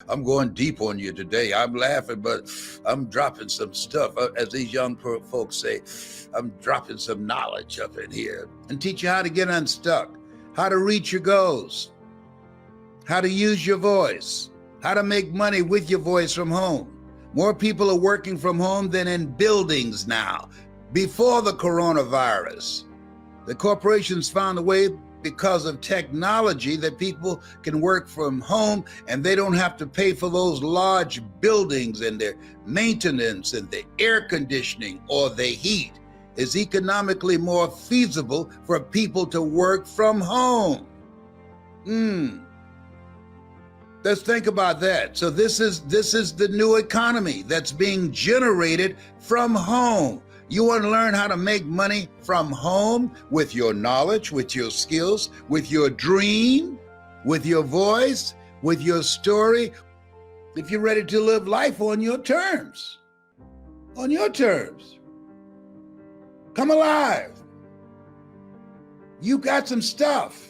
I'm going deep on you today. I'm laughing, but I'm dropping some stuff. As these young folks say, I'm dropping some knowledge up in here and teach you how to get unstuck, how to reach your goals, how to use your voice, how to make money with your voice from home. More people are working from home than in buildings now. Before the coronavirus, the corporations found a way because of technology that people can work from home and they don't have to pay for those large buildings and their maintenance and the air conditioning or the heat. It's economically more feasible for people to work from home. Let's think about that. So this is the new economy that's being generated from home. You want to learn how to make money from home with your knowledge, with your skills, with your dream, with your voice, with your story. If you're ready to live life on your terms, come alive. You got some stuff.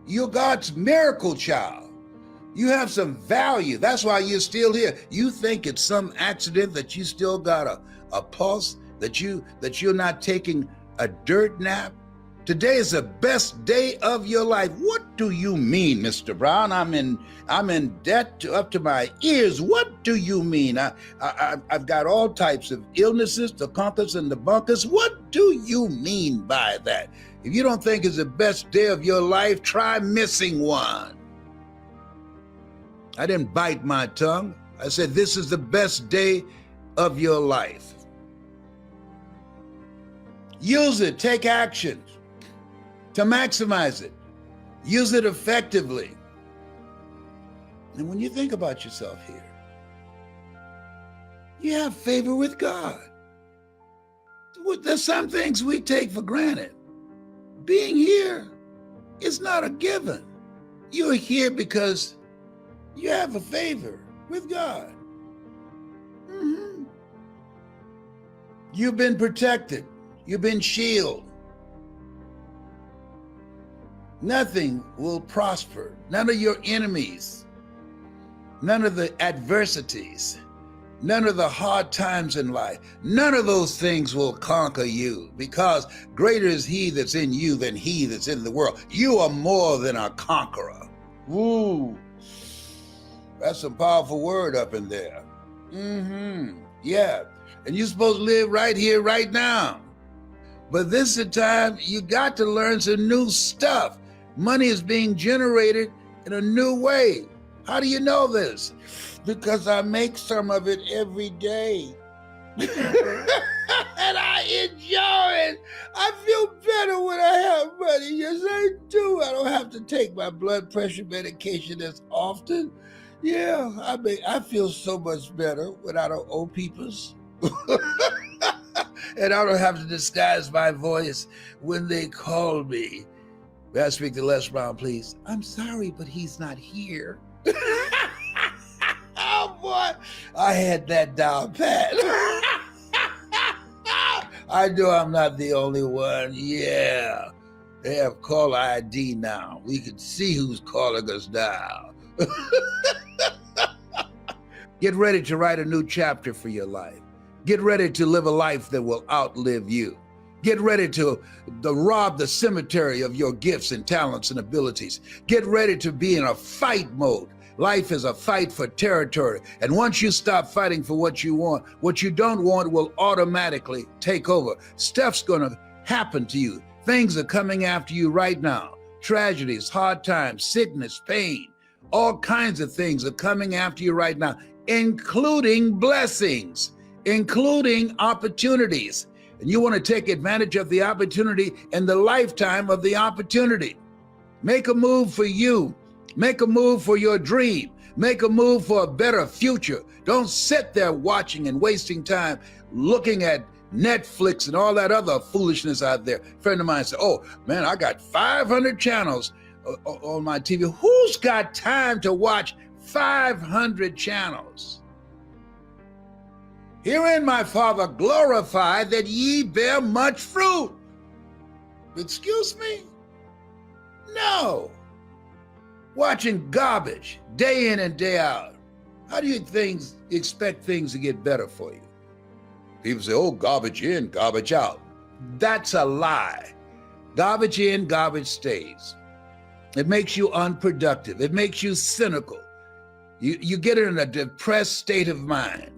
You're God's miracle child. You have some value. That's why you're still here. You think it's some accident that you still got a pulse, that you're not taking a dirt nap. Today is the best day of your life. What do you mean, Mr. Brown? I'm in debt up to my ears. What do you mean? I've got all types of illnesses, the conquers and the bunkers. What do you mean by that? If you don't think it's the best day of your life, try missing one. I didn't bite my tongue. I said, this is the best day of your life. Use it, take action to maximize it. Use it effectively. And when you think about yourself here, you have favor with God. There's some things we take for granted. Being here is not a given. You're here because you have a favor with God. You've been protected. You've been shielded. Nothing will prosper. None of your enemies, none of the adversities, none of the hard times in life, none of those things will conquer you, because greater is he that's in you than he that's in the world. You are more than a conqueror. Woo. That's a powerful word up in there. Yeah. And you're supposed to live right here, right now. But this is the time you got to learn some new stuff. Money is being generated in a new way. How do you know this? Because I make some of it every day. And I enjoy it. I feel better when I have money. Yes, I do. I don't have to take my blood pressure medication as often. Yeah, I feel so much better when I don't owe peoples. And I don't have to disguise my voice when they call me. May I speak to Les Brown, please? I'm sorry, but he's not here. Oh, boy. I had that down pat. I know I'm not the only one. Yeah. They have caller ID now. We can see who's calling us now. Get ready to write a new chapter for your life. Get ready to live a life that will outlive you. Get ready to rob the cemetery of your gifts and talents and abilities. Get ready to be in a fight mode. Life is a fight for territory. And once you stop fighting for what you want, what you don't want will automatically take over. Stuff's gonna happen to you. Things are coming after you right now. Tragedies, hard times, sickness, pain, all kinds of things are coming after you right now, including blessings, including opportunities. And you want to take advantage of the opportunity and the lifetime of the opportunity. Make a move for you. Make a move for your dream. Make a move for a better future. Don't sit there watching and wasting time looking at Netflix and all that other foolishness out there. A friend of mine said, oh man, I got 500 channels on my TV. Who's got time to watch 500 channels? Herein my Father glorified that ye bear much fruit. Excuse me? No. watching garbage day in and day out. How do you expect things to get better for you? People say, oh, garbage in, garbage out. That's a lie. Garbage in, garbage stays. It makes you unproductive. It makes you cynical. You get in a depressed state of mind.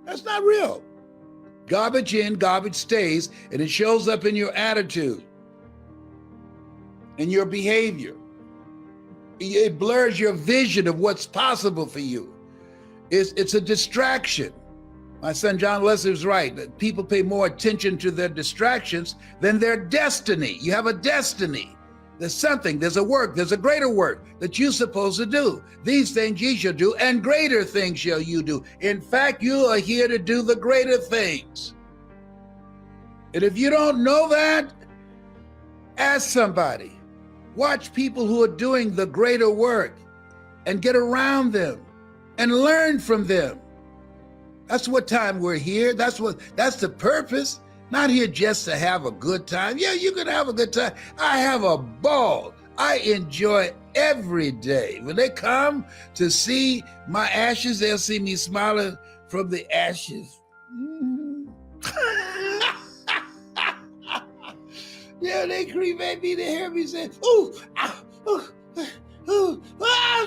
That's not real. Garbage in, garbage stays, and it shows up in your attitude, in your behavior. It blurs your vision of what's possible for you. It's a distraction. My son John Leslie was right, that people pay more attention to their distractions than their destiny. You have a destiny. There's something, there's a work, there's a greater work that you're supposed to do. These things ye shall do, and greater things shall you do. In fact, you are here to do the greater things. And if you don't know that, ask somebody. Watch people who are doing the greater work and get around them and learn from them. That's what time we're here. That's the purpose. Not here just to have a good time. Yeah, you can have a good time. I have a ball. I enjoy every day. When they come to see my ashes, they'll see me smiling from the ashes. Yeah, they cremate me to hear me say, ooh,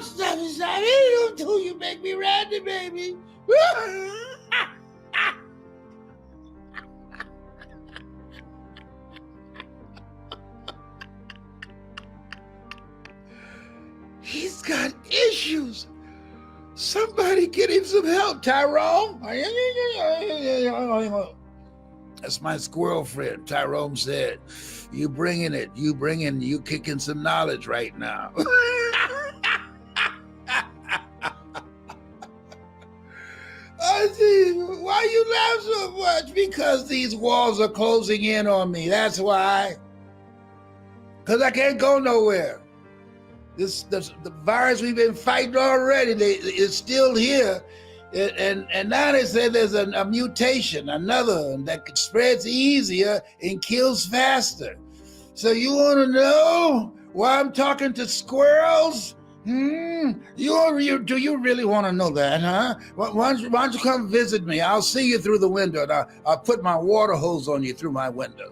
stop, you make me randy, baby. He's got issues. Somebody get him some help, Tyrone. That's my squirrel friend. Tyrone said, you kicking some knowledge right now. I see. Why you laugh so much? Because these walls are closing in on me. That's why. Because I can't go nowhere. The virus we've been fighting already, it's still here. And now they say there's a mutation, another one that spreads easier and kills faster. So you want to know why I'm talking to squirrels? Do you really want to know that, huh? Why don't you come visit me? I'll see you through the window, and I'll put my water hose on you through my window.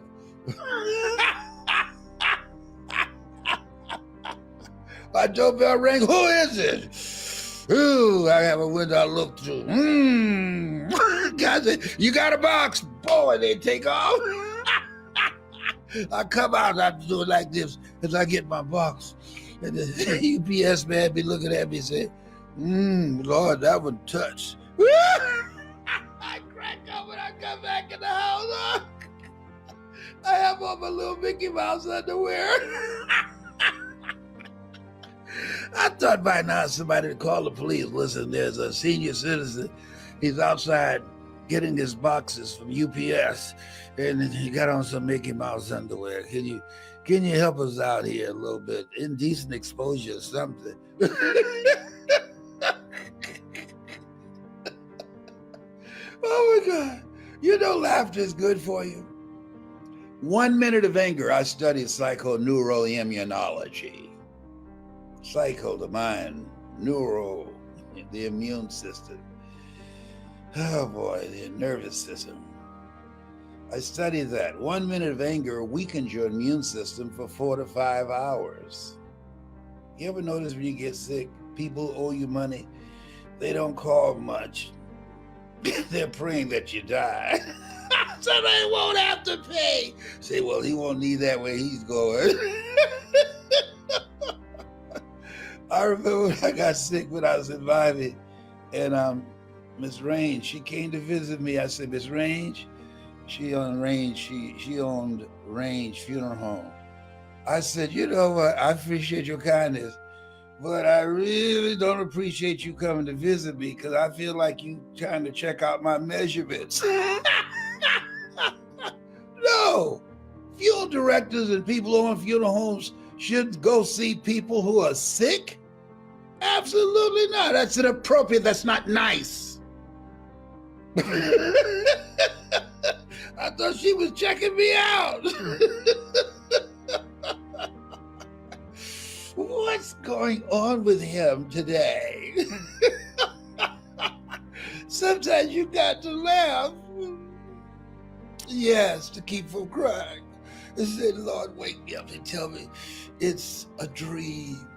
My doorbell rang. Who is it? Ooh, I have a window I look through. God said, you got a box? Boy, they take off. I come out, I do it like this as I get my box. And the UPS man be looking at me and say, Lord, that one touched. I crack up when I come back in the house. I have on my little Mickey Mouse underwear. I thought by now somebody would call the police. Listen, there's a senior citizen. He's outside getting his boxes from UPS, and he got on some Mickey Mouse underwear. Can you help us out here a little bit? Indecent exposure or something. Oh my God. You know laughter is good for you. 1 minute of anger. I studied psychoneuroimmunology. Psycho, the mind, neuro, the immune system. Oh boy, the nervous system. I studied that. 1 minute of anger weakens your immune system for 4 to 5 hours. You ever notice when you get sick, people owe you money, they don't call much. They're praying that you die. So they won't have to pay. Say, well, he won't need that where he's going. I remember when I got sick when I was in Mamie, and Miss Range, she came to visit me. I said, Miss Range, she owned Range Funeral Home. I said, you know what, I appreciate your kindness, but I really don't appreciate you coming to visit me because I feel like you trying to check out my measurements. No, funeral directors and people who own funeral homes should go see people who are sick? Absolutely not. That's inappropriate. That's not nice. I thought she was checking me out. What's going on with him today? Sometimes you got to laugh. Yes, to keep from crying. I said, Lord, wake me up and tell me it's a dream.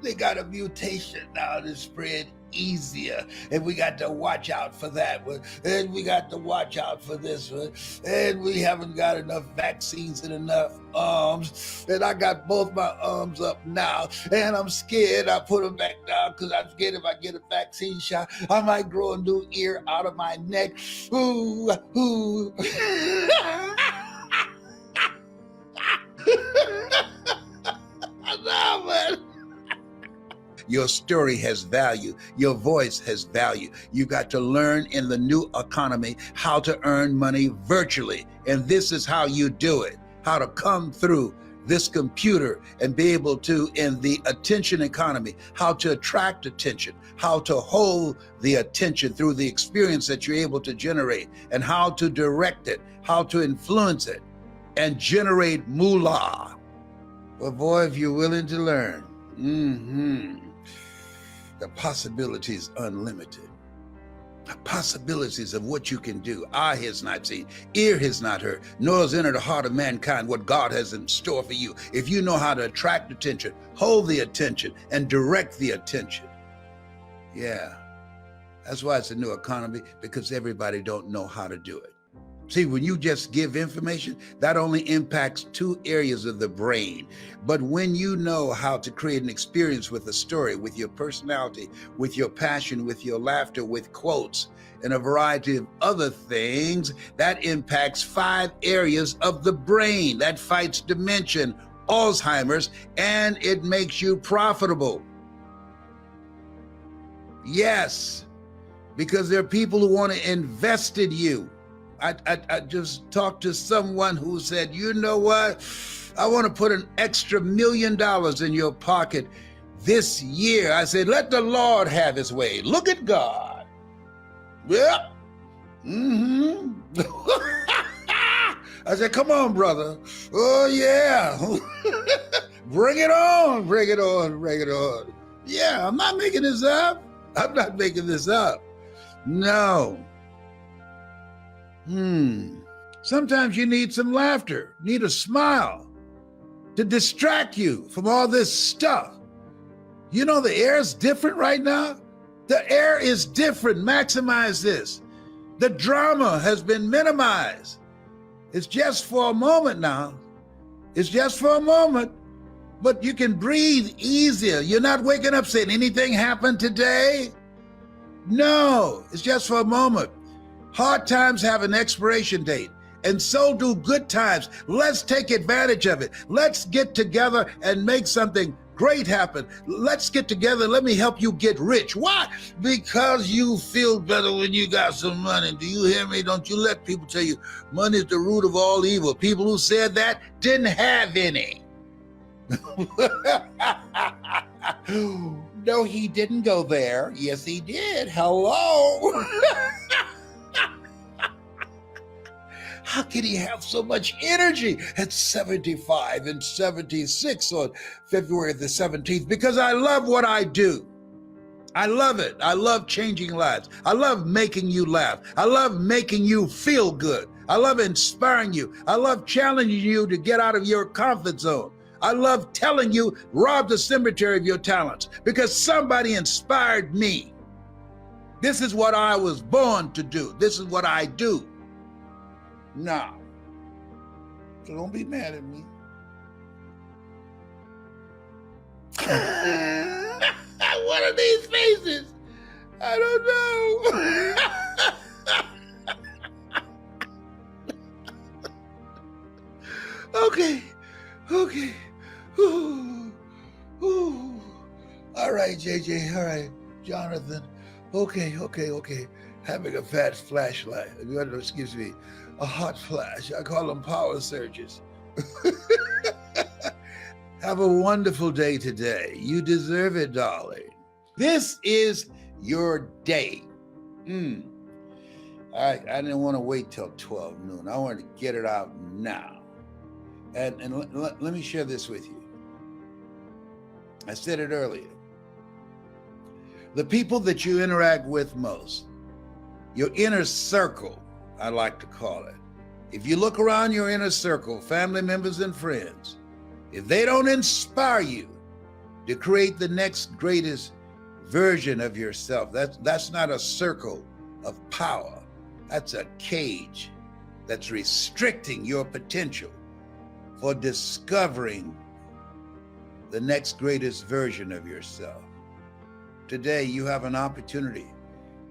They got a mutation now to spread easier, and we got to watch out for that one, and we got to watch out for this one, and we haven't got enough vaccines and enough arms, and I got both my arms up now, and I'm scared. I put them back down because I'm scared if I get a vaccine shot, I might grow a new ear out of my neck. Ooh, ooh. No, man. Your story has value. Your voice has value. You got to learn in the new economy how to earn money virtually. And this is how you do it, how to come through this computer and be able to, in the attention economy, how to attract attention, how to hold the attention through the experience that you're able to generate, and how to direct it, how to influence it, and generate moolah. Well, boy, if you're willing to learn, the possibilities unlimited. The possibilities of what you can do. Eye has not seen, ear has not heard, nor has entered the heart of mankind what God has in store for you. If you know how to attract attention, hold the attention, and direct the attention. Yeah, that's why it's a new economy, because everybody don't know how to do it. See, when you just give information, that only impacts 2 areas of the brain. But when you know how to create an experience with a story, with your personality, with your passion, with your laughter, with quotes, and a variety of other things, that impacts 5 areas of the brain. That fights dementia, Alzheimer's, and it makes you profitable. Yes, because there are people who want to invest in you. I just talked to someone who said, you know what? I want to put an extra $1 million in your pocket this year. I said, let the Lord have his way. Look at God. Yep. I said, come on, brother. Oh, yeah. Bring it on, bring it on, bring it on. Yeah, I'm not making this up. I'm not making this up. No. Sometimes you need some laughter, need a smile to distract you from all this stuff. You know, the air is different right now. The air is different. Maximize this. The drama has been minimized. It's just for a moment now. It's just for a moment, but you can breathe easier. You're not waking up saying anything happened today. No, it's just for a moment. Hard times have an expiration date, and so do good times. Let's take advantage of it. Let's get together and make something great happen. Let's get together. Let me help you get rich. Why? Because you feel better when you got some money. Do you hear me? Don't you let people tell you money is the root of all evil. People who said that didn't have any. No, he didn't go there. Yes, he did. Hello. How can he have so much energy at 75 and 76 on February the 17th? Because I love what I do. I love it. I love changing lives. I love making you laugh. I love making you feel good. I love inspiring you. I love challenging you to get out of your comfort zone. I love telling you, rob the cemetery of your talents, because somebody inspired me. This is what I was born to do. This is what I do. No. So don't be mad at me. What are these faces? I don't know. Okay. Ooh. All right, JJ. All right, Jonathan. Okay. Having a fat flashlight. Excuse me. A hot flash. I call them power surges. Have a wonderful day today. You deserve it, darling. This is your day. I didn't want to wait till 12 noon. I wanted to get it out now. And let me share this with you. I said it earlier. The people that you interact with most, your inner circle, I like to call it. If you look around your inner circle, family members and friends, if they don't inspire you to create the next greatest version of yourself, that's not a circle of power. That's a cage that's restricting your potential for discovering the next greatest version of yourself. Today, you have an opportunity.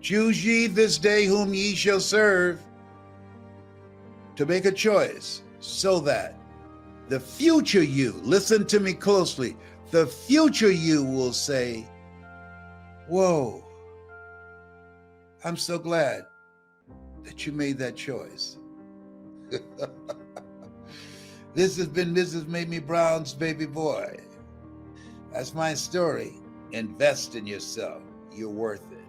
Choose ye this day whom ye shall serve, to make a choice so that the future you, listen to me closely, the future you will say, whoa, I'm so glad that you made that choice. This has been Mrs. Mamie Brown's baby boy. That's my story. Invest in yourself. You're worth it.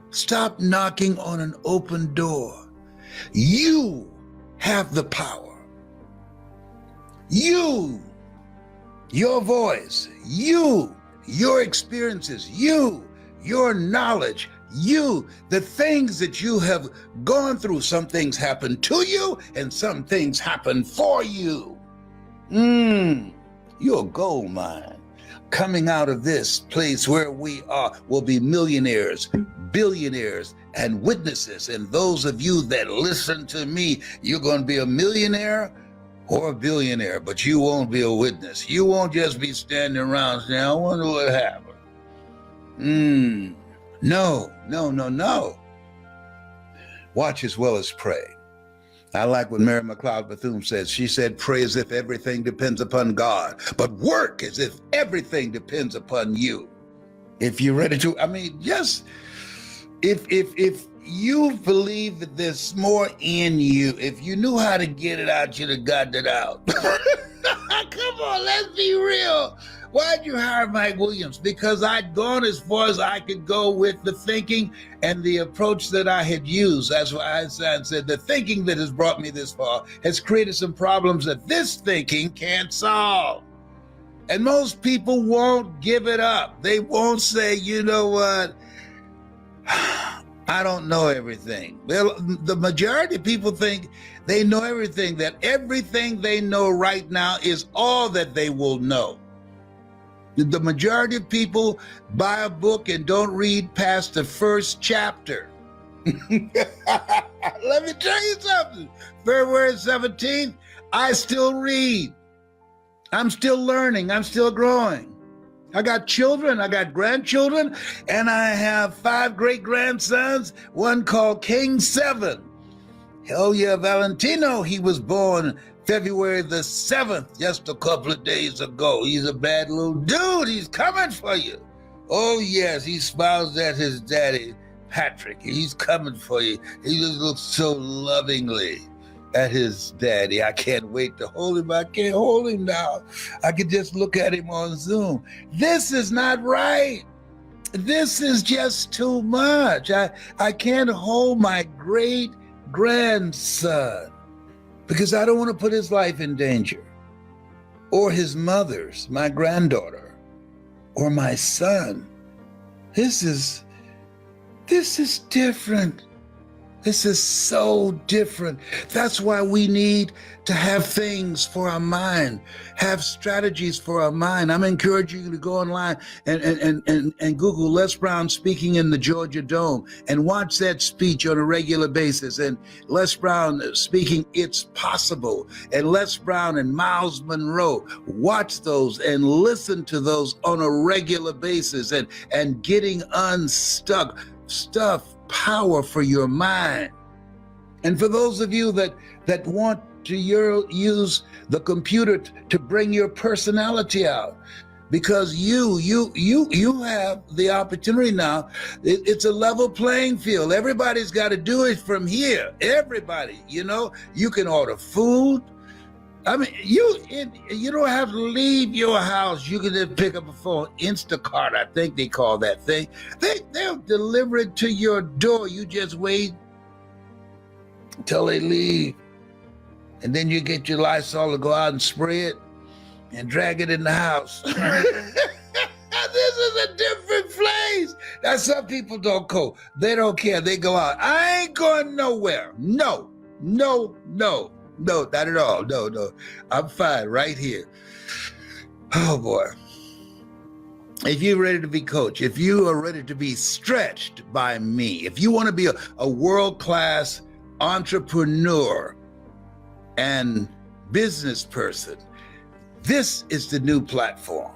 Stop knocking on an open door. You have the power. You, your voice, you, your experiences, you, your knowledge, you, the things that you have gone through. Some things happen to you and some things happen for you. You're a gold mine. Coming out of this place where we are, will be millionaires, billionaires, and witnesses. And those of you that listen to me, you're going to be a millionaire or a billionaire, but you won't be a witness. You won't just be standing around saying, I wonder what happened. No. Watch as well as pray. I like what Mary McLeod Bethune says. She said, pray as if everything depends upon God, but work as if everything depends upon you. If you're ready to, just if you believe that there's more in you, if you knew how to get it out, you'd have gotten it out. Come on, let's be real. Why'd you hire Mike Williams? Because I'd gone as far as I could go with the thinking and the approach that I had used. That's why Einstein said the thinking that has brought me this far has created some problems that this thinking can't solve. And most people won't give it up. They won't say, you know what? I don't know everything. Well, the majority of people think they know everything, that everything they know right now is all that they will know. The majority of people buy a book and don't read past the first chapter. Let me tell you something. February 17th, I still read. I'm still learning. I'm still growing. I got children, I got grandchildren, and I have 5 great-grandsons, one called King 7. Hell yeah, Valentino, he was born February the 7th, just a couple of days ago. He's a bad little dude. He's coming for you. Oh, yes, he smiles at his daddy, Patrick. He's coming for you. He just looks so lovingly at his daddy. I can't wait to hold him. I can't hold him now. I can just look at him on Zoom. This is not right. This is just too much. I can't hold my great-grandson because I don't want to put his life in danger, or his mother's, my granddaughter, or my son. This is different. This is so different. That's why we need to have things for our mind, have strategies for our mind. I'm encouraging you to go online and Google Les Brown speaking in the Georgia Dome and watch that speech on a regular basis. And Les Brown speaking, It's Possible. And Les Brown and Miles Monroe, watch those and listen to those on a regular basis and getting unstuck. Stuff, power for your mind. And for those of you that want to use the computer to bring your personality out, because you have the opportunity now. It's a level playing field. Everybody's got to do it from here. Everybody, you can order food. You don't have to leave your house. You can just pick up a phone. Instacart, I think they call that thing. They'll deliver it to your door. You just wait until they leave. And then you get your Lysol to go out and spray it and drag it in the house. That's some people don't coach. They don't care. They go out. I ain't going nowhere. No, no, no, no, not at all. No, no. I'm fine right here. Oh boy. If you're ready to be coached, if you are ready to be stretched by me, if you want to be a world-class entrepreneur and business person, this is the new platform.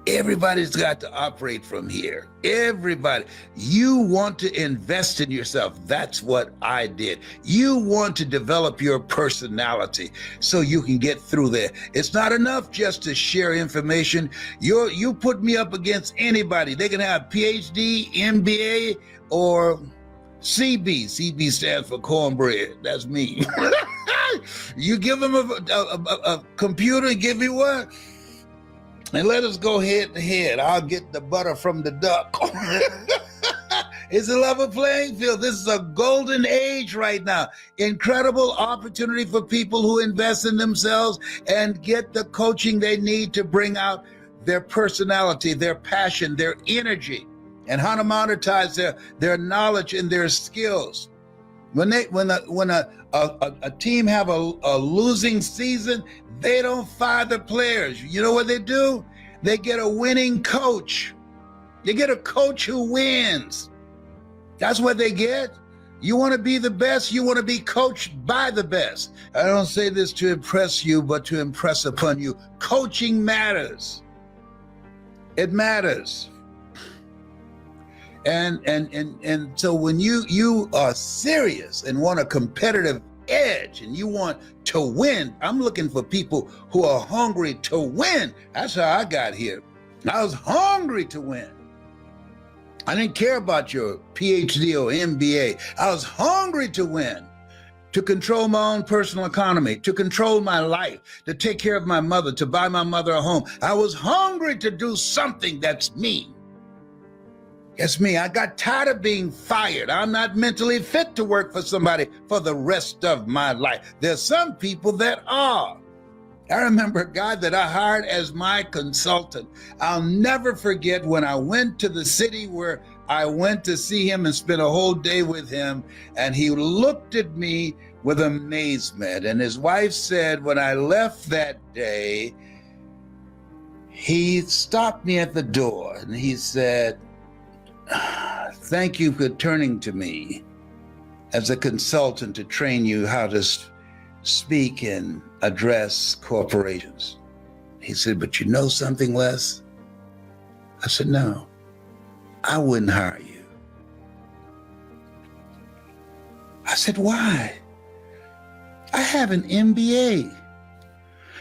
Everybody's got to operate from here. Everybody. You want to invest in yourself. That's what I did. You want to develop your personality so you can get through there. It's not enough just to share information. You put me up against anybody. They can have PhD, MBA, or CB. CB stands for cornbread. That's me. You give them a computer, give me one, and let us go head to head. I'll get the butter from the duck. It's a level playing field. This is a golden age right now. Incredible opportunity for people who invest in themselves and get the coaching they need to bring out their personality, their passion, their energy, and how to monetize their knowledge and their skills. When a team have a losing season, they don't fire the players. You know what they do? They get a winning coach. They get a coach who wins. That's what they get. You want to be the best, you want to be coached by the best. I don't say this to impress you, but to impress upon you. Coaching matters. It matters. And so when you are serious and want a competitive edge and you want to win, I'm looking for people who are hungry to win. That's how I got here. I was hungry to win. I didn't care about your PhD or MBA. I was hungry to win, to control my own personal economy, to control my life, to take care of my mother, to buy my mother a home. I was hungry to do something that's me. It's me. I got tired of being fired. I'm not mentally fit to work for somebody for the rest of my life. There's some people that are. I remember a guy that I hired as my consultant. I'll never forget when I went to the city where I went to see him and spent a whole day with him, and he looked at me with amazement. And his wife said, when I left that day, he stopped me at the door and he said, "Thank you for turning to me as a consultant to train you how to speak and address corporations." He said, "But you know something, Les?" I said, "No, I wouldn't hire you." I said, "Why? I have an MBA.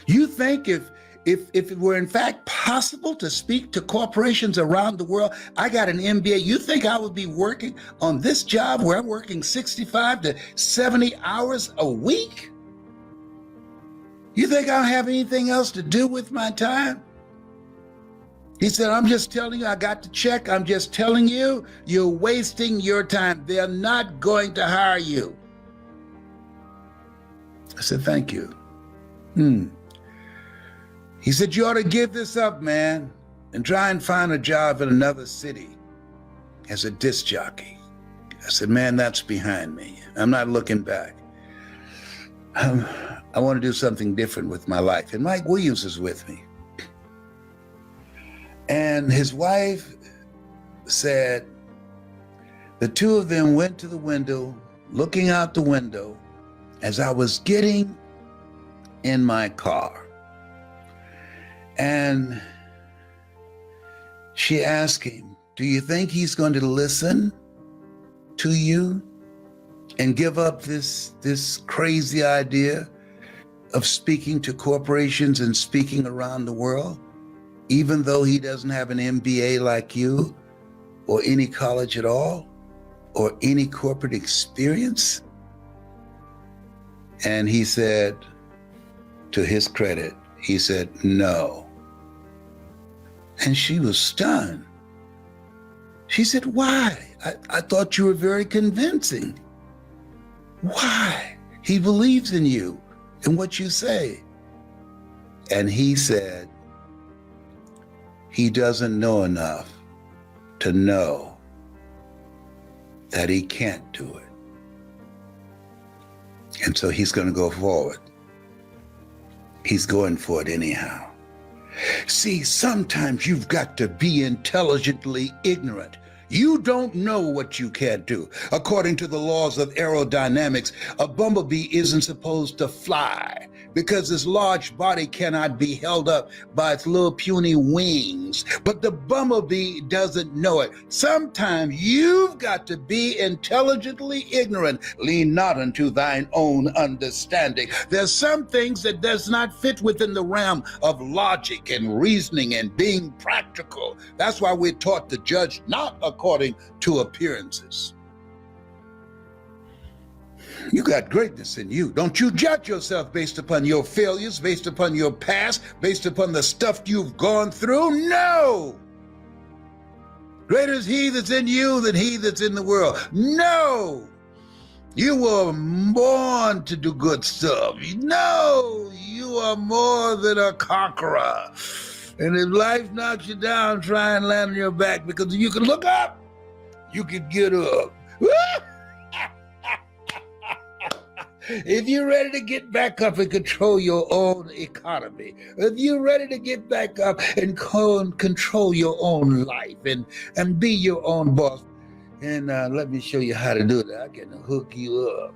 You think if it were in fact possible to speak to corporations around the world, I got an MBA, you think I would be working on this job where I'm working 65 to 70 hours a week? You think I don't have anything else to do with my time?" He said, "I'm just telling you, I got the check. I'm just telling you, you're wasting your time. They're not going to hire you." I said, "Thank you." He said, "You ought to give this up, man, and try and find a job in another city as a disc jockey." I said, "Man, that's behind me. I'm not looking back. I want to do something different with my life." And Mike Williams is with me. And his wife said, the two of them went to the window, looking out the window as I was getting in my car. And she asked him, "Do you think he's going to listen to you and give up this crazy idea of speaking to corporations and speaking around the world, even though he doesn't have an MBA like you or any college at all or any corporate experience?" And he said, to his credit, he said, "No." And she was stunned. She said, "Why? I thought you were very convincing. Why? He believes in you and what you say." And he said, "He doesn't know enough to know that he can't do it. And so he's going to go forward. He's going for it anyhow. See, sometimes you've got to be intelligently ignorant. You don't know what you can't do. According to the laws of aerodynamics, a bumblebee isn't supposed to fly because its large body cannot be held up by its little puny wings. But the bumblebee doesn't know it. Sometimes you've got to be intelligently ignorant. Lean not unto thine own understanding. There's some things that does not fit within the realm of logic and reasoning and being practical. That's why we're taught to judge not according to appearances. You got greatness in you. Don't you judge yourself based upon your failures, based upon your past, based upon the stuff you've gone through. No! Greater is he that's in you than he that's in the world. No! You were born to do good stuff. No! You are more than a conqueror. And if life knocks you down, try and land on your back, because if you can look up, you can get up. If you're ready to get back up and control your own economy, if you're ready to get back up and control your own life and be your own boss, and let me show you how to do that. I can hook you up.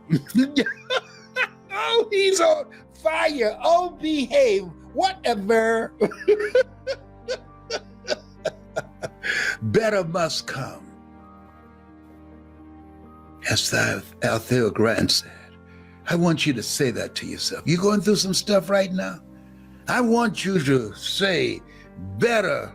Oh, he's on fire. Oh, behave. Whatever. Better must come. As Althea Grant said. I want you to say that to yourself. You going through some stuff right now? I want you to say, better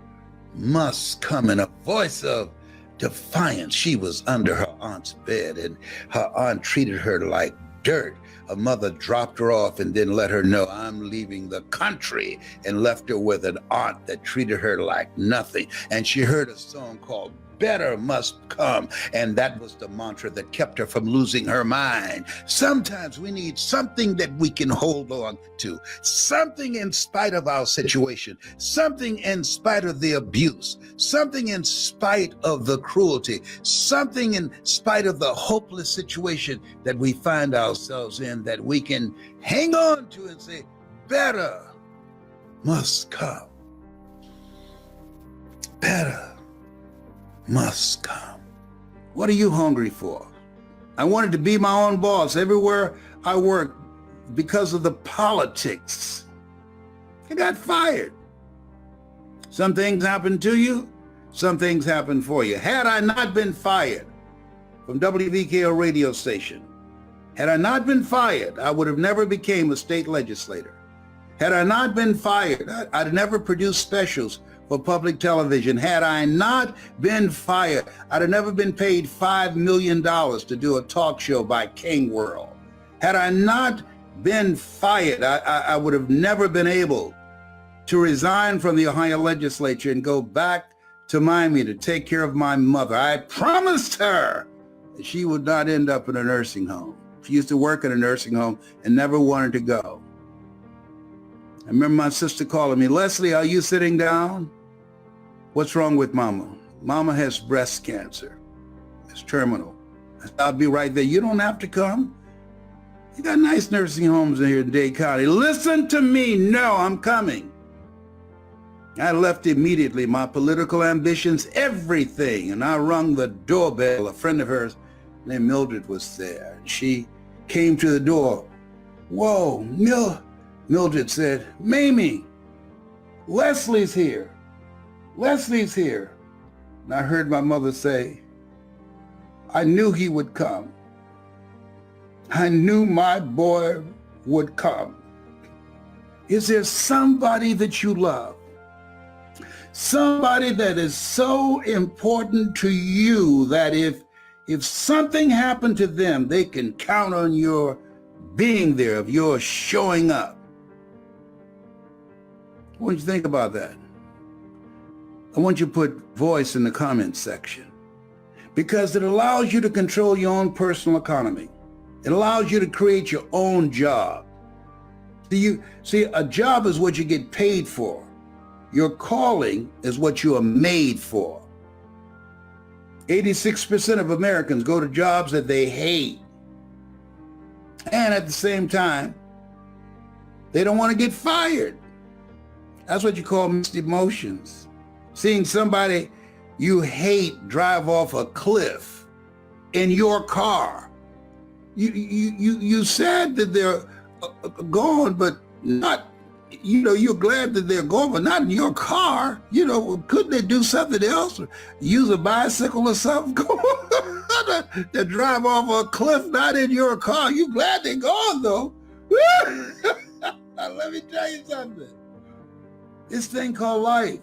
must come, in a voice of defiance. She was under her aunt's bed and her aunt treated her like dirt. Her mother dropped her off and then let her know, I'm leaving the country, and left her with an aunt that treated her like nothing. And she heard a song called Better Must Come, and that was the mantra that kept her from losing her mind. Sometimes we need something that we can hold on to, something in spite of our situation, something in spite of the abuse, something in spite of the cruelty, something in spite of the hopeless situation that we find ourselves in, that we can hang on to and say, better must come. Better must come. What are you hungry for? I wanted to be my own boss everywhere I worked because of the politics. I got fired. Some things happen to you, some things happen for you. Had I not been fired from WVKO radio station, had I not been fired, I would have never became a state legislator. Had I not been fired, I'd never produced specials for public television. Had I not been fired, I'd have never been paid $5 million to do a talk show by King World. Had I not been fired, I would have never been able to resign from the Ohio legislature and go back to Mamie to take care of my mother. I promised her that she would not end up in a nursing home. She used to work in a nursing home and never wanted to go. I remember my sister calling me, Leslie, are you sitting down? What's wrong with Mama? Mama has breast cancer. It's terminal. I'll be right there. You don't have to come. You got nice nursing homes in here in Dade County. Listen to me. No, I'm coming. I left immediately, my political ambitions, everything. And I rung the doorbell. A friend of hers named Mildred was there. She came to the door. Whoa, Mildred said, Mamie, Leslie's here. Leslie's here. And I heard my mother say, I knew he would come. I knew my boy would come. Is there somebody that you love? Somebody that is so important to you that if something happened to them, they can count on your being there, of your showing up? I want you to think about that. I want you to put voice in the comments section, because it allows you to control your own personal economy. It allows you to create your own job. See, a job is what you get paid for. Your calling is what you are made for. 86% of Americans go to jobs that they hate. And at the same time, they don't want to get fired. That's what you call mixed emotions. Seeing somebody you hate drive off a cliff in your car. You sad that they're gone, but not, you're glad that they're gone, but not in your car. Couldn't they do something else? Use a bicycle or something? To drive off a cliff, not in your car. You glad they're gone, though. Let me tell you something. This thing called life.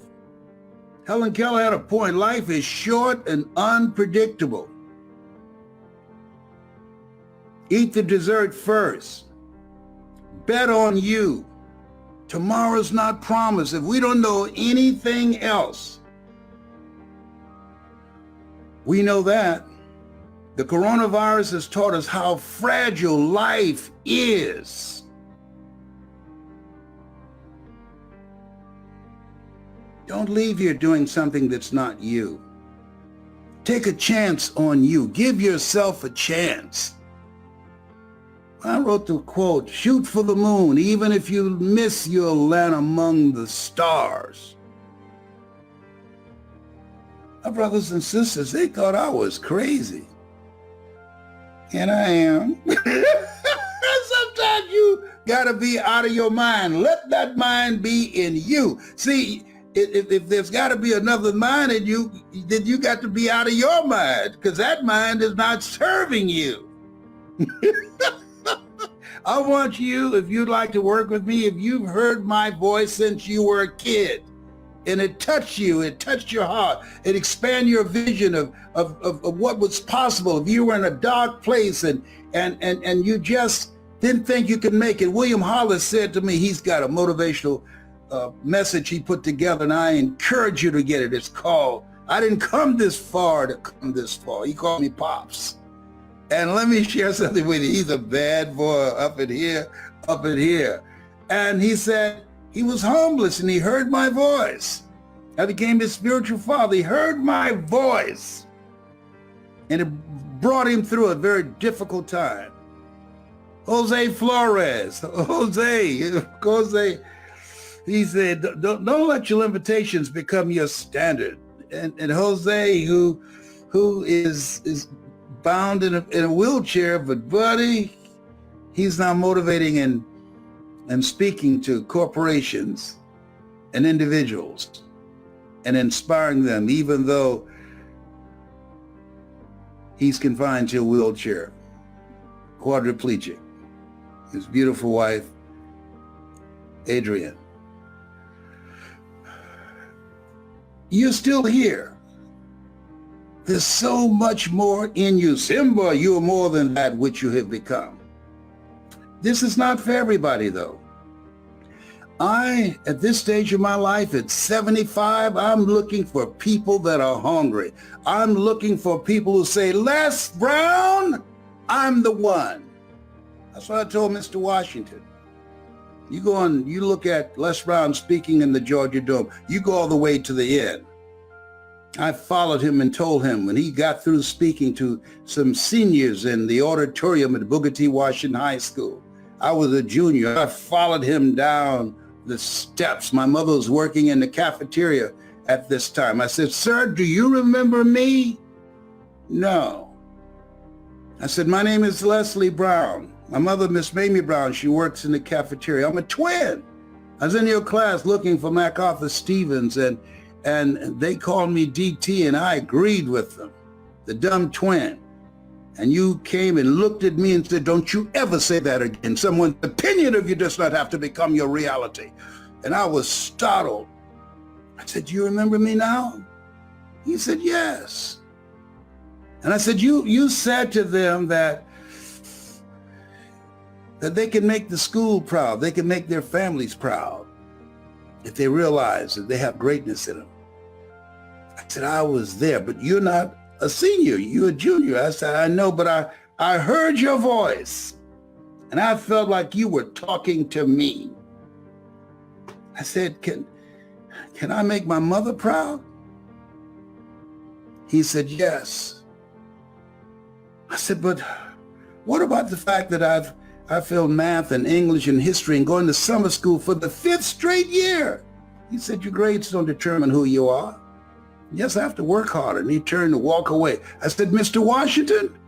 Helen Keller had a point. Life is short and unpredictable. Eat the dessert first. Bet on you. Tomorrow's not promised. If we don't know anything else, we know that the coronavirus has taught us how fragile life is. Don't leave here doing something that's not you. Take a chance on you. Give yourself a chance. I wrote the quote, shoot for the moon. Even if you miss, you'll land among the stars. My brothers and sisters, they thought I was crazy. And I am. Sometimes you gotta be out of your mind. Let that mind be in you. See, if there's gotta be another mind in you, then you got to be out of your mind, because that mind is not serving you. I want you, if you'd like to work with me, if you've heard my voice since you were a kid, and it touched you, it touched your heart, it expanded your vision of what was possible. If you were in a dark place and you just didn't think you could make it. William Hollis said to me, he's got a motivational message he put together, and I encourage you to get it. It's called, I didn't come this far to come this far. He called me Pops. And let me share something with you. He's a bad boy up in here. And he said he was homeless and he heard my voice. I became his spiritual father. He heard my voice. And it brought him through a very difficult time. Jose Flores, he said, don't let your limitations become your standard. And Jose, who is bound in a wheelchair, but buddy, he's now motivating and speaking to corporations and individuals and inspiring them, even though he's confined to a wheelchair, quadriplegic. His beautiful wife, Adrienne. You're still here. There's so much more in you. Simba, you are more than that which you have become. This is not for everybody, though. At this stage of my life, at 75, I'm looking for people that are hungry. I'm looking for people who say, Les Brown, I'm the one. That's what I told Mr. Washington. You go and you look at Les Brown speaking in the Georgia Dome. You go all the way to the end. I followed him and told him when he got through speaking to some seniors in the auditorium at Booker T. Washington High School. I was a junior. I followed him down the steps. My mother was working in the cafeteria at this time. I said, sir, do you remember me? No. I said, my name is Leslie Brown. My mother, Miss Mamie Brown, she works in the cafeteria. I'm a twin. I was in your class looking for MacArthur Stevens, and they called me DT, and I agreed with them, the dumb twin. And you came and looked at me and said, don't you ever say that again. Someone's opinion of you does not have to become your reality. And I was startled. I said, do you remember me now? He said, yes. And I said, you said to them that they can make the school proud. They can make their families proud if they realize that they have greatness in them. I said, I was there, but you're not a senior, you're a junior. I said, I know, but I heard your voice and I felt like you were talking to me. I said, can I make my mother proud? He said, yes. I said, but what about the fact that I failed math and English and history and going to summer school for the 5th straight year? He said, your grades don't determine who you are. Yes, I have to work harder. And he turned to walk away. I said, Mr. Washington?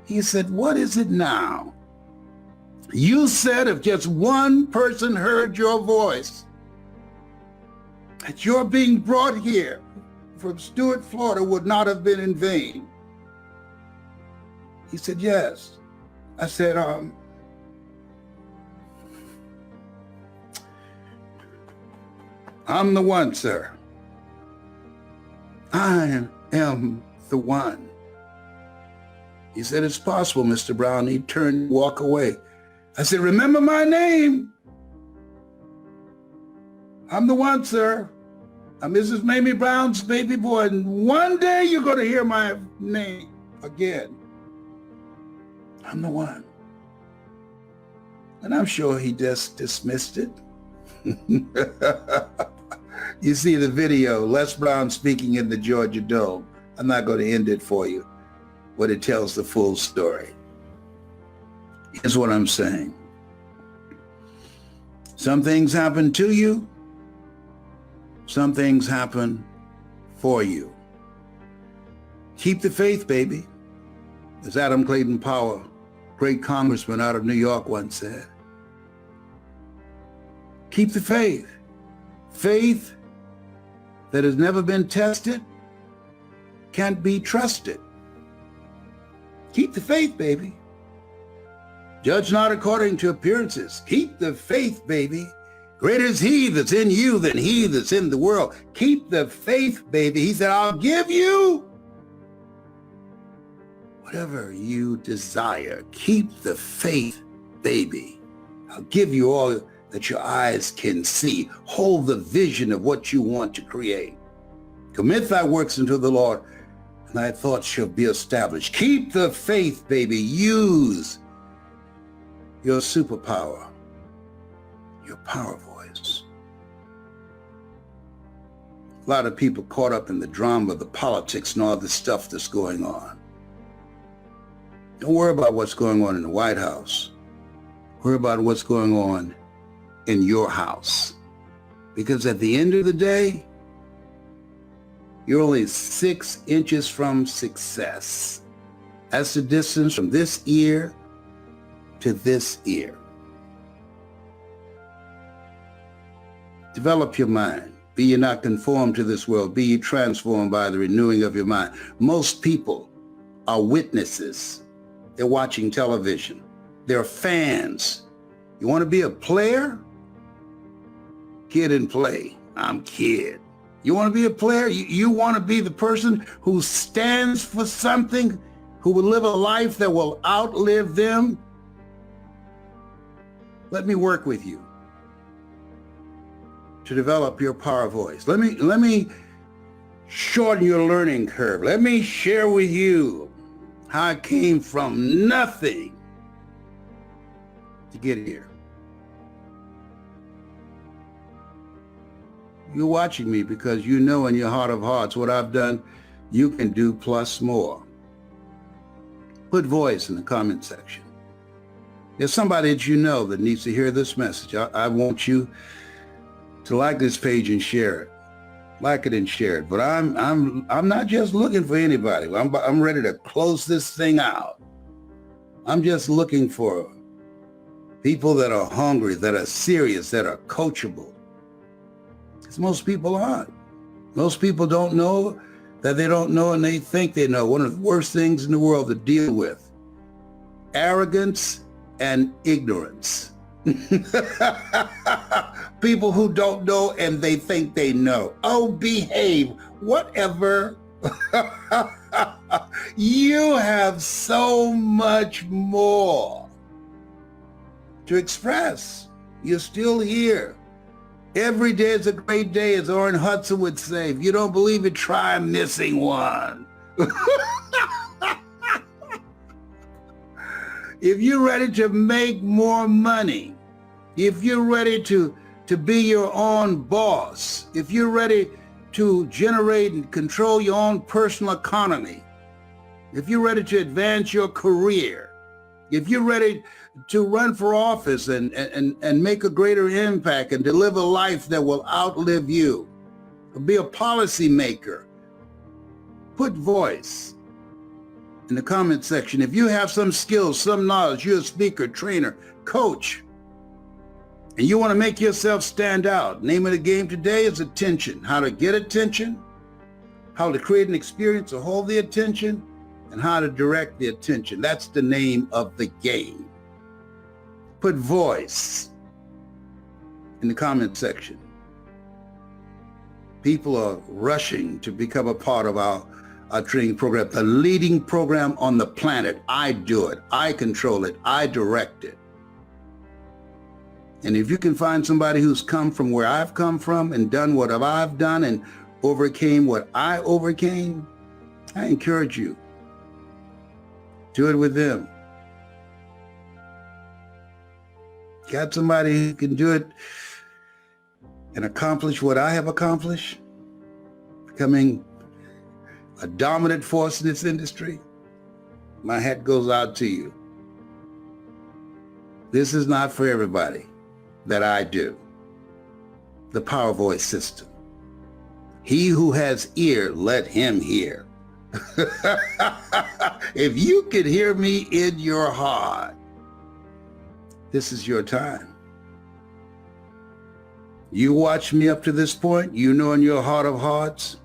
He said, what is it now? You said if just one person heard your voice, that your being brought here from Stuart, Florida would not have been in vain. He said, yes. I said, I'm the one, sir. I am the one. He said, it's possible, Mr. Brown. He turned and walked away. I said, remember my name. I'm the one, sir. I'm Mrs. Mamie Brown's baby boy. And one day you're going to hear my name again. I'm the one. And I'm sure he just dismissed it. You see the video, Les Brown speaking in the Georgia Dome. I'm not going to end it for you, but it tells the full story. Here's what I'm saying. Some things happen to you. Some things happen for you. Keep the faith, baby. As Adam Clayton Powell, great congressman out of New York, once said. Keep the faith. Faith that has never been tested can't be trusted. Keep the faith, baby. Judge not according to appearances. Keep the faith, baby. Greater is he that's in you than he that's in the world. Keep the faith, baby. He said, I'll give you whatever you desire. Keep the faith, baby. I'll give you all that your eyes can see. Hold the vision of what you want to create. Commit thy works unto the Lord, and thy thoughts shall be established. Keep the faith, baby. Use your superpower, your power voice. A lot of people caught up in the drama, the politics, and all the stuff that's going on. Don't worry about what's going on in the White House. Worry about what's going on in your house. Because at the end of the day, you're only 6 inches from success. That's the distance from this ear to this ear. Develop your mind. Be ye not conformed to this world. Be ye transformed by the renewing of your mind. Most people are witnesses. They're watching television. They're fans. You want to be a player? Kid and play. I'm kid. You want to be a player? You want to be the person who stands for something, who will live a life that will outlive them? Let me work with you to develop your power voice. Let me shorten your learning curve. Let me share with you how I came from nothing to get here. You're watching me because you know in your heart of hearts what I've done, you can do plus more. Put voice in the comment section. There's somebody that you know that needs to hear this message. I want you to like this page and share it. Like it and share it. But I'm not just looking for anybody. I'm ready to close this thing out. I'm just looking for people that are hungry, that are serious, that are coachable. Because most people aren't. Most people don't know that they don't know, and they think they know. One of the worst things in the world to deal with. Arrogance and ignorance. People who don't know and they think they know. Oh, behave. Whatever. You have so much more to express. You're still here. Every day is a great day, as Orrin Hudson would say. If you don't believe it, try missing one. If you're ready to make more money, if you're ready to be your own boss, if you're ready to generate and control your own personal economy, if you're ready to advance your career, if you're ready to run for office and make a greater impact and to live a life that will outlive you, be a policymaker, put voice in the comment section. If you have some skills, some knowledge, you're a speaker, trainer, coach, and you want to make yourself stand out. Name of the game today is attention. How to get attention, how to create an experience to hold the attention, and how to direct the attention. That's the name of the game. Put voice in the comment section. People are rushing to become a part of our training program, the leading program on the planet. I do it. I control it. I direct it. And if you can find somebody who's come from where I've come from and done what I've done and overcame what I overcame, I encourage you. Do it with them. Got somebody who can do it and accomplish what I have accomplished, becoming a dominant force in this industry? My hat goes out to you. This is not for everybody that I do. The Power Voice system. He who has ear, let him hear. If you could hear me in your heart, this is your time. You watch me up to this point, you know in your heart of hearts,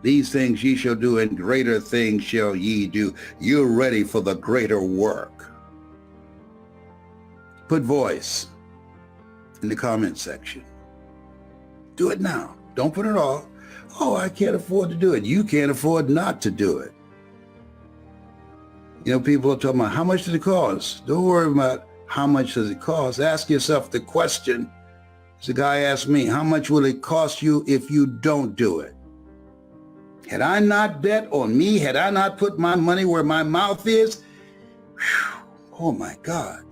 these things ye shall do, and greater things shall ye do. You're ready for the greater work. Put voice in the comment section. Do it now. Don't put it off. Oh, I can't afford to do it. You can't afford not to do it. You know, people are talking about how much does it cost? Don't worry about how much does it cost. Ask yourself the question. As a guy asked me, how much will it cost you if you don't do it? Had I not bet on me, had I not put my money where my mouth is, whew, oh my God,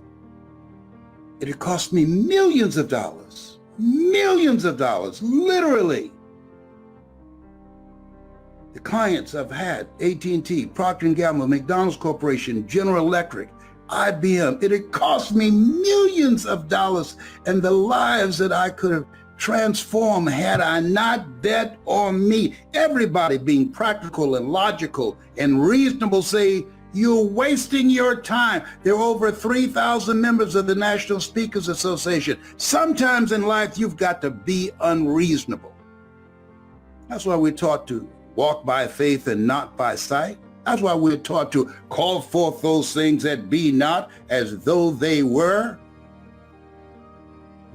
it cost me millions of dollars, literally. The clients I've had, AT&T, Procter & Gamble, McDonald's Corporation, General Electric, IBM, it had cost me millions of dollars, and the lives that I could have transformed had I not bet on me. Everybody being practical and logical and reasonable say, you're wasting your time. There are over 3,000 members of the National Speakers Association. Sometimes in life, you've got to be unreasonable. That's why we're taught to walk by faith and not by sight. That's why we're taught to call forth those things that be not as though they were.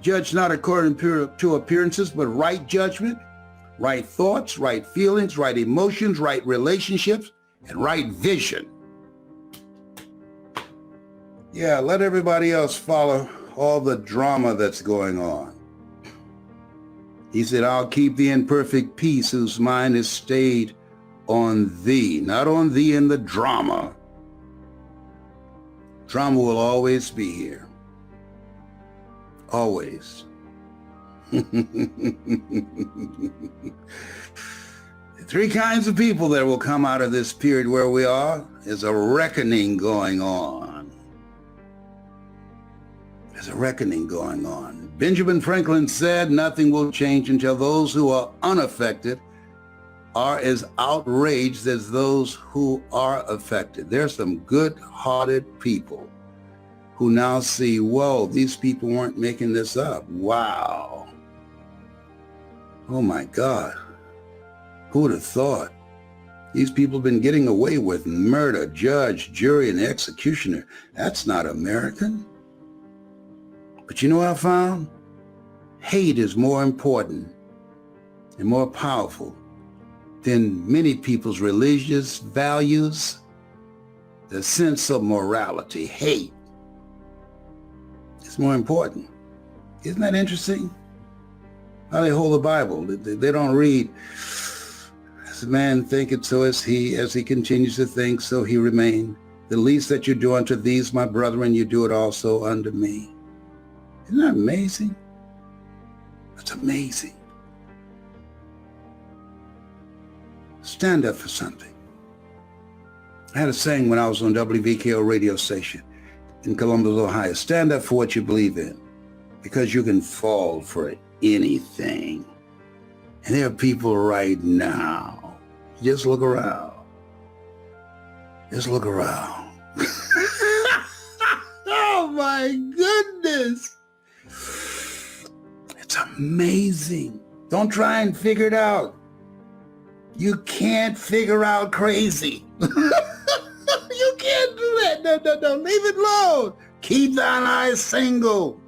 Judge not according to appearances, but right judgment, right thoughts, right feelings, right emotions, right relationships, and right vision. Yeah, let everybody else follow all the drama that's going on. He said, I'll keep thee in perfect peace whose mind is stayed on thee, not on thee in the drama. Drama will always be here. Always. Three kinds of people that will come out of this period where we are. There's a reckoning going on. There's a reckoning going on. Benjamin Franklin said, nothing will change until those who are unaffected are as outraged as those who are affected. There's some good-hearted people who now see, whoa, these people weren't making this up. Wow. Oh my God. Who would have thought? These people have been getting away with murder, judge, jury, and executioner. That's not American. But you know what I found? Hate is more important and more powerful than many people's religious values, the sense of morality. Hate is more important. Isn't that interesting? How they hold the Bible. They don't read, as a man thinketh, so is he. As he continues to think, so he remain. The least that you do unto these, my brethren, you do it also unto me. Isn't that amazing? That's amazing. Stand up for something. I had a saying when I was on WVKO radio station in Columbus, Ohio. Stand up for what you believe in, because you can fall for anything. And there are people right now. Just look around. Just look around. Oh my goodness. It's amazing. Don't try and figure it out. You can't figure out crazy. You can't do that. No. Leave it alone. Keep thine eyes single.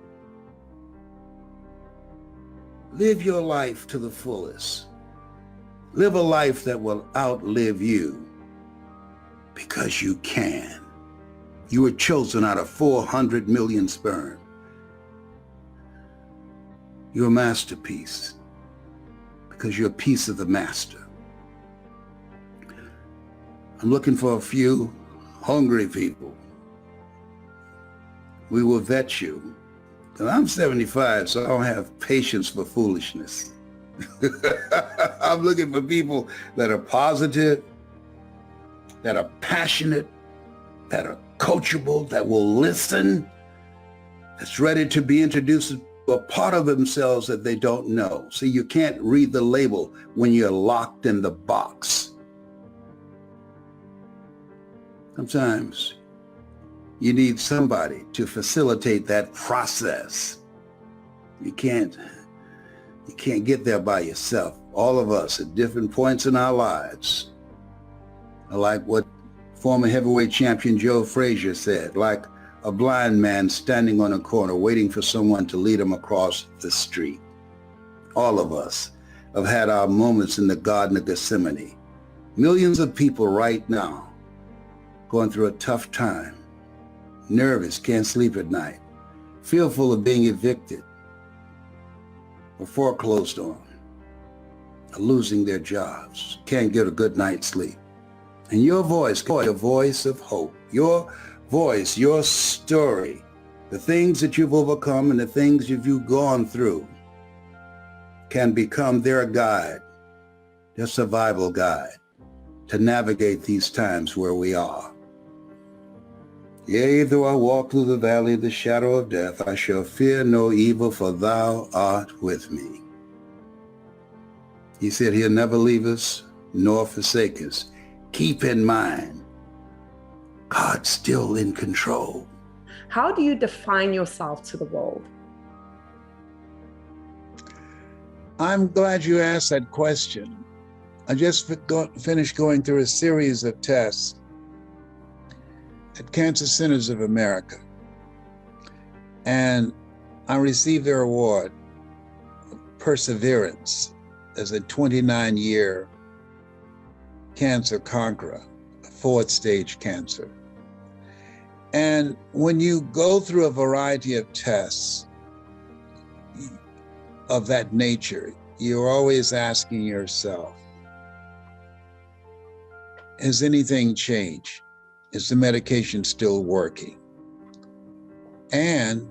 Live your life to the fullest. Live a life that will outlive you, because you can. You were chosen out of 400 million sperm. You're a masterpiece, because you're a piece of the master. I'm looking for a few hungry people. We will vet you. And I'm 75, so I don't have patience for foolishness. I'm looking for people that are positive, that are passionate, that are coachable, that will listen, that's ready to be introduced to a part of themselves that they don't know. See, you can't read the label when you're locked in the box. Sometimes you need somebody to facilitate that process. You can't get there by yourself. All of us at different points in our lives are like what former heavyweight champion Joe Frazier said, like a blind man standing on a corner waiting for someone to lead him across the street. All of us have had our moments in the Garden of Gethsemane. Millions of people right now going through a tough time, nervous, can't sleep at night, fearful of being evicted or foreclosed on, or losing their jobs, can't get a good night's sleep. And your voice, a voice of hope, your voice, your story, the things that you've overcome and the things that you've gone through can become their guide, their survival guide to navigate these times where we are. Yea, though I walk through the valley of the shadow of death, I shall fear no evil, for thou art with me. He said he'll never leave us nor forsake us. Keep in mind, God's still in control. How do you define yourself to the world? I'm glad you asked that question. I just finished going through a series of tests at Cancer Centers of America, and I received their award of perseverance as a 29-year cancer conqueror, a fourth-stage cancer. And when you go through a variety of tests of that nature, you're always asking yourself, has anything changed? Is the medication still working? And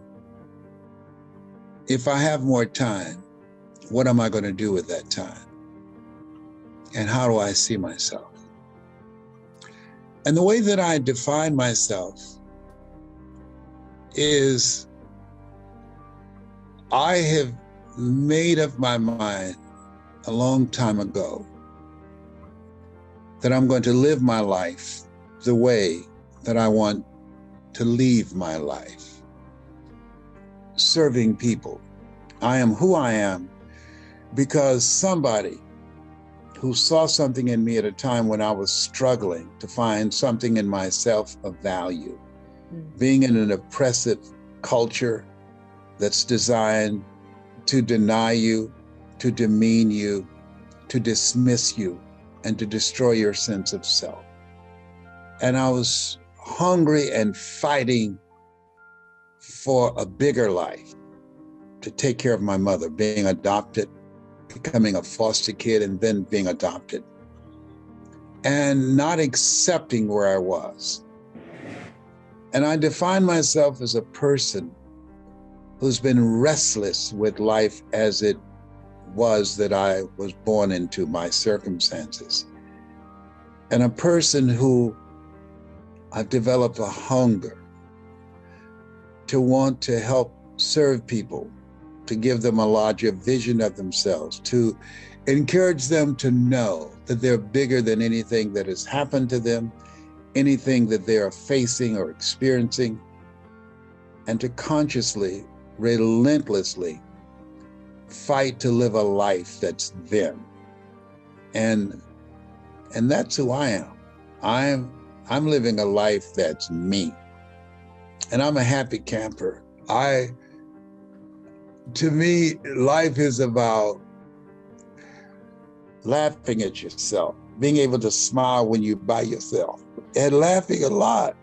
if I have more time, what am I going to do with that time? And how do I see myself? And the way that I define myself is I have made up my mind a long time ago that I'm going to live my life the way that I want to leave my life, serving people. I am who I am because somebody who saw something in me at a time when I was struggling to find something in myself of value, being in an oppressive culture that's designed to deny you, to demean you, to dismiss you, and to destroy your sense of self. And I was hungry and fighting for a bigger life, to take care of my mother, being adopted, becoming a foster kid, and then being adopted, and not accepting where I was. And I define myself as a person who's been restless with life as it was that I was born into, my circumstances. and a person who I've developed a hunger to want to help serve people, to give them a larger vision of themselves, to encourage them to know that they're bigger than anything that has happened to them, anything that they are facing or experiencing, and to consciously, relentlessly fight to live a life that's them. And that's who I am. I'm living a life that's me. And I'm a happy camper. To me, life is about laughing at yourself, being able to smile when you're by yourself, and laughing a lot.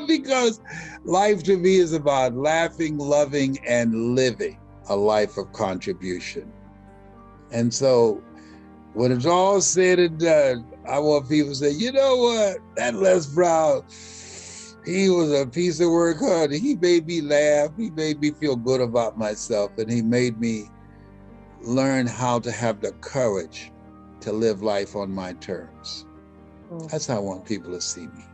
Because life to me is about laughing, loving, and living a life of contribution. And so when it's all said and done, I want people to say, you know what, that Les Brown, he was a piece of work, honey. He made me laugh. He made me feel good about myself. And he made me learn how to have the courage to live life on my terms. That's how I want people to see me.